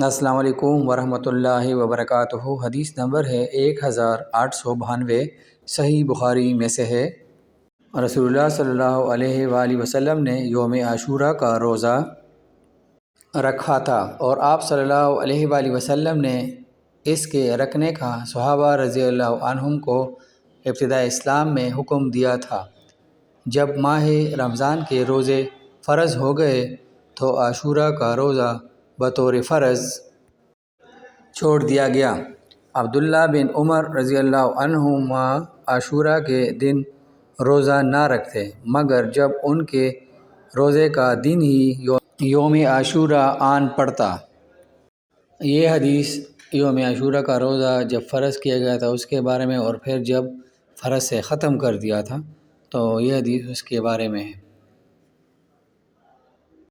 السلام علیکم ورحمۃ اللہ وبرکاتہ۔ حدیث نمبر ہے 1892، صحیح بخاری میں سے ہے۔ رسول اللہ صلی اللہ علیہ وآلہ وسلم نے یوم عاشوراء کا روزہ رکھا تھا، اور آپ صلی اللہ علیہ وآلہ وسلم نے اس کے رکھنے کا صحابہ رضی اللہ عنہم کو ابتداء اسلام میں حکم دیا تھا۔ جب ماہ رمضان کے روزے فرض ہو گئے تو عاشوراء کا روزہ بطور فرض چھوڑ دیا گیا۔ عبداللہ بن عمر رضی اللہ عنہما عاشوراء کے دن روزہ نہ رکھتے، مگر جب ان کے روزے کا دن ہی یوم عاشوراء آن پڑتا۔ یہ حدیث یوم عاشوراء کا روزہ جب فرض کیا گیا تھا اس کے بارے میں، اور پھر جب فرض سے ختم کر دیا تھا تو یہ حدیث اس کے بارے میں ہے۔